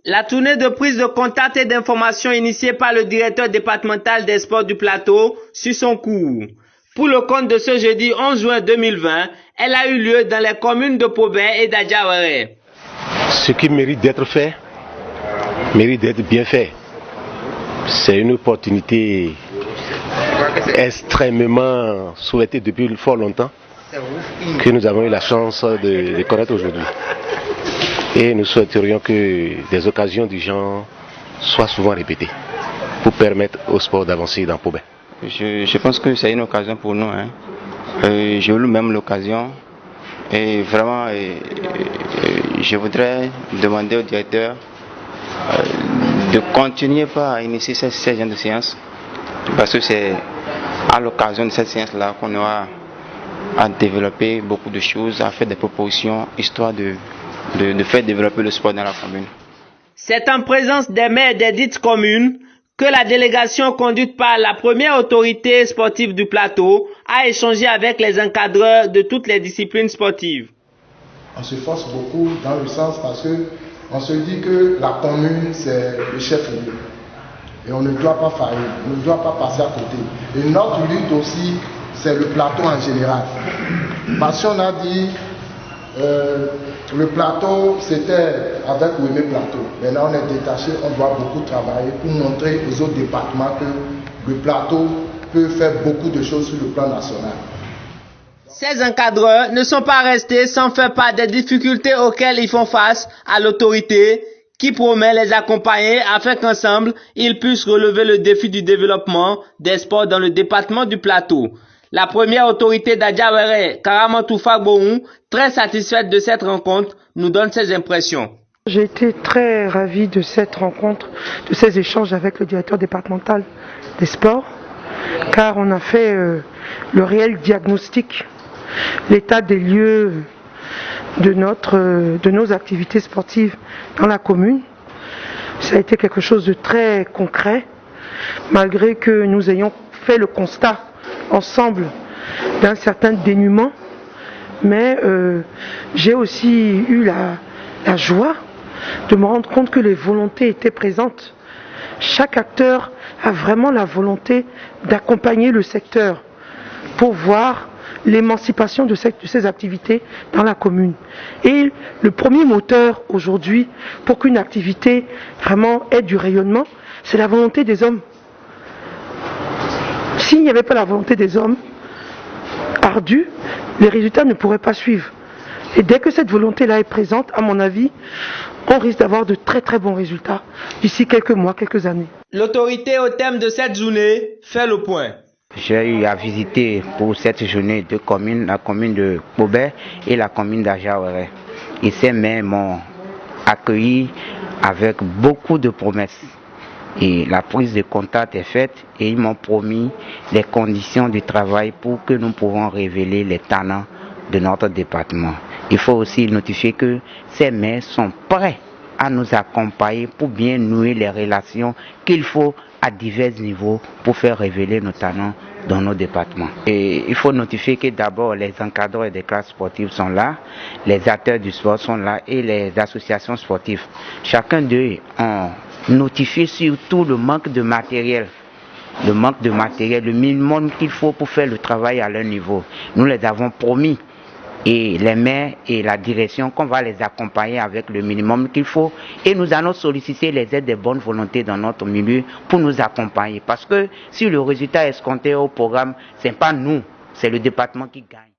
La tournée de prise de contact et d'information initiée par le directeur départemental des sports du plateau suit son cours. Pour le compte de ce jeudi 11 juin 2020, elle a eu lieu dans les communes de Pobé et d'Adjawara. Ce qui mérite d'être fait, mérite d'être bien fait. C'est une opportunité extrêmement souhaitée depuis fort longtemps que nous avons eu la chance de connaître aujourd'hui. Et nous souhaiterions que des occasions du genre soient souvent répétées pour permettre au sport d'avancer dans Pobé. Je pense que c'est une occasion pour nous. J'ai eu même l'occasion et vraiment je voudrais demander au directeur de continuer par initier ces genre de séances parce que c'est à l'occasion de cette séance-là qu'on aura à développer beaucoup de choses, à faire des propositions, histoire de faire développer le sport dans la commune. C'est en présence des maires des dites communes que la délégation conduite par la première autorité sportive du plateau a échangé avec les encadreurs de toutes les disciplines sportives. On se force beaucoup dans le sens parce qu'on se dit que la commune c'est le chef-lieu et on ne doit pas faillir, on ne doit pas passer à côté. Et notre lutte aussi c'est le plateau en général. Parce qu'on a dit le plateau c'était avec Ouémé Plateau. Maintenant on est détaché, on doit beaucoup travailler pour montrer aux autres départements que le plateau peut faire beaucoup de choses sur le plan national. Ces encadreurs ne sont pas restés sans faire part des difficultés auxquelles ils font face à l'autorité qui promet les accompagner afin qu'ensemble ils puissent relever le défi du développement des sports dans le département du plateau. La première autorité d'Adjawara, Karamantou Fagbohou, très satisfaite de cette rencontre, nous donne ses impressions. J'ai été très ravie de cette rencontre, de ces échanges avec le directeur départemental des sports, car on a fait le réel diagnostic, l'état des lieux de nos activités sportives dans la commune. Ça a été quelque chose de très concret, malgré que nous ayons fait le constat ensemble d'un certain dénuement, mais j'ai aussi eu la joie de me rendre compte que les volontés étaient présentes. Chaque acteur a vraiment la volonté d'accompagner le secteur pour voir l'émancipation de ces activités dans la commune. Et le premier moteur aujourd'hui pour qu'une activité vraiment ait du rayonnement, c'est la volonté des hommes. S'il n'y avait pas la volonté des hommes ardus, les résultats ne pourraient pas suivre. Et dès que cette volonté-là est présente, à mon avis, on risque d'avoir de très très bons résultats d'ici quelques mois, quelques années. L'autorité au thème de cette journée fait le point. J'ai eu à visiter pour cette journée deux communes, la commune de Pobé et la commune d'Adjawara. Et ces maires m'ont accueilli avec beaucoup de promesses. Et la prise de contact est faite et ils m'ont promis des conditions de travail pour que nous pouvons révéler les talents de notre département. Il faut aussi notifier que ces maires sont prêts à nous accompagner pour bien nouer les relations qu'il faut à divers niveaux pour faire révéler nos talents dans nos départements. Et il faut notifier que d'abord les encadreurs des classes sportives sont là, les acteurs du sport sont là et les associations sportives. Chacun d'eux a notifié surtout le manque de matériel. Le minimum qu'il faut pour faire le travail à leur niveau. Nous les avons promis. Et les maires et la direction qu'on va les accompagner avec le minimum qu'il faut et nous allons solliciter les aides de bonne volonté dans notre milieu pour nous accompagner parce que si le résultat est escompté au programme, ce n'est pas nous, c'est le département qui gagne.